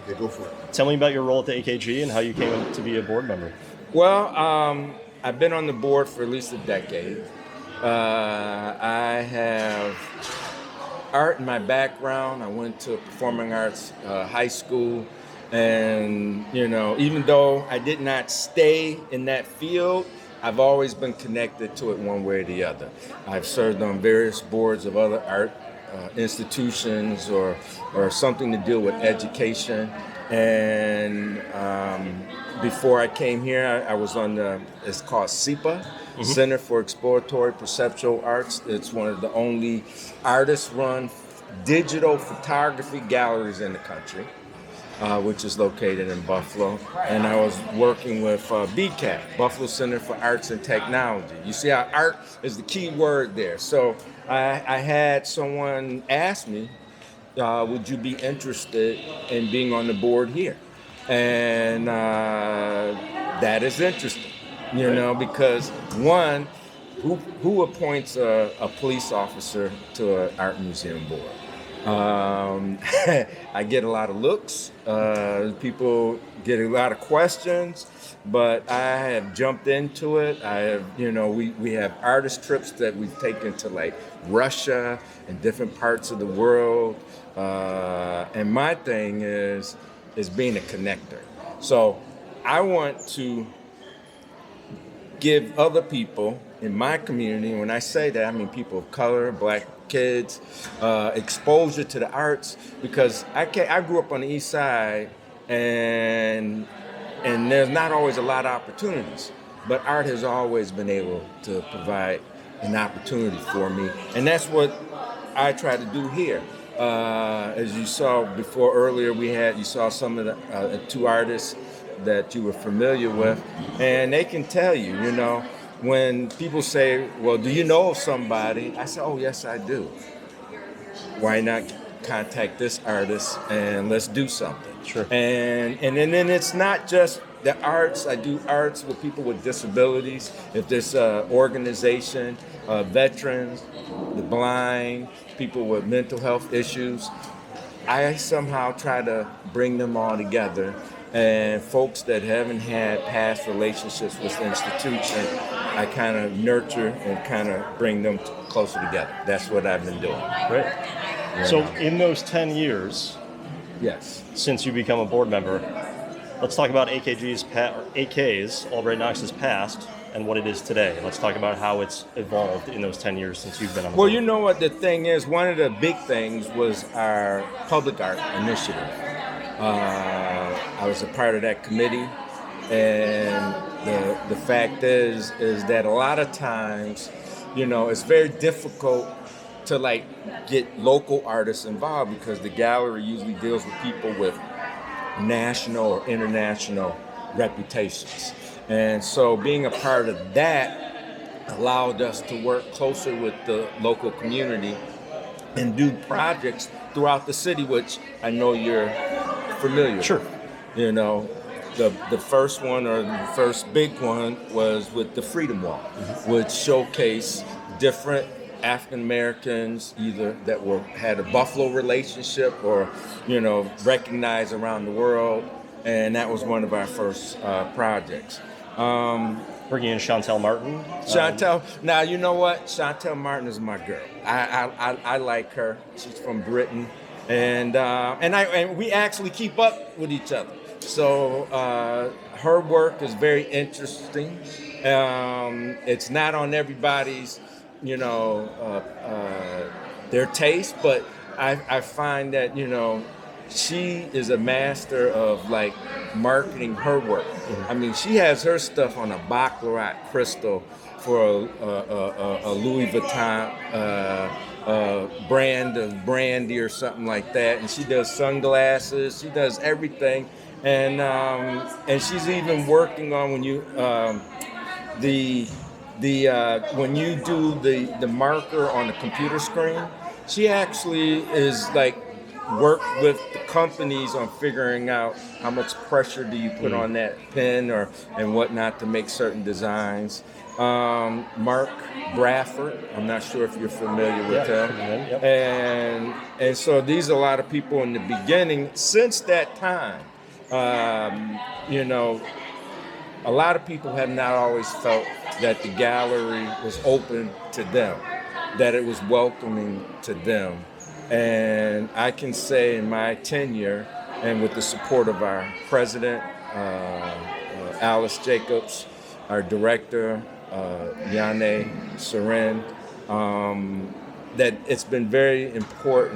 Okay, go for it. Tell me about your role at the AKG and how you came to be a board member. Well, I've been on the board for at least a decade. I have art in my background. I went to performing arts high school, and even though I did not stay in that field, I've always been connected to it one way or the other. I've served on various boards of other art institutions or something to deal with education. And before I came here, I was on it's called SEPA, Center for Exploratory Perceptual Arts. It's one of the only artist-run digital photography galleries in the country, which is located in Buffalo. And I was working with BCAT, Buffalo Center for Arts and Technology. You see how art is the key word there. So I had someone ask me, would you be interested in being on the board here? And that is interesting, because one, who appoints a police officer to an art museum board? I get a lot of looks. People get a lot of questions, but I have jumped into it. I have, we have artist trips that we've taken to like Russia and different parts of the world. And my thing is being a connector. So I want to give other people in my community, and when I say that, I mean people of color, Black kids, exposure to the arts, because I grew up on the East Side, and there's not always a lot of opportunities, but art has always been able to provide an opportunity for me, and that's what I try to do here. As you saw before earlier, you saw some of the two artists that you were familiar with, and they can tell you, when people say, well, do you know of somebody? I say, oh, yes, I do. Why not contact this artist and let's do something? Sure. And then it's not just the arts. I do arts with people with disabilities. If there's an organization, veterans, the blind, people with mental health issues, I somehow try to bring them all together. And folks that haven't had past relationships with the institution, I kind of nurture and kind of bring them closer together. That's what I've been doing. Great. Yeah. So in those 10 years, yes, since you become a board member, let's talk about AK's, Albright Knox's past, and what it is today. Let's talk about how it's evolved in those 10 years since you've been on the board. Well, you know what the thing is? One of the big things was our public art initiative. I was a part of that committee, and the fact is that a lot of times, it's very difficult to get local artists involved because the gallery usually deals with people with national or international reputations. And so being a part of that allowed us to work closer with the local community and do projects throughout the city, which I know you're familiar Sure. with. The first one, or the first big one, was with the Freedom Wall, which showcased different African Americans either that had a Buffalo relationship or recognized around the world, and that was one of our first projects. Bringing in Chantel Martin. Chantel, now you know what? Chantel Martin is my girl. I like her. She's from Britain, and we actually keep up with each other. So her work is very interesting. It's not on everybody's, their taste, but I find that she is a master of marketing her work. I mean, she has her stuff on a baccarat crystal for a Louis Vuitton brand of brandy or something like that, and she does sunglasses. She does everything, and she's even working on when you when you do the marker on the computer screen. She actually is work with the companies on figuring out how much pressure do you put on that pen or and whatnot to make certain designs. Mark Bradford, I'm not sure if you're familiar with him. Yep. And so these are a lot of people in the beginning. Since that time, you know, a lot of people have not always felt that the gallery was open to them, that it was welcoming to them. And I can say in my tenure, and with the support of our president, Alice Jacobs, our director, Yane Seren, that it's been very important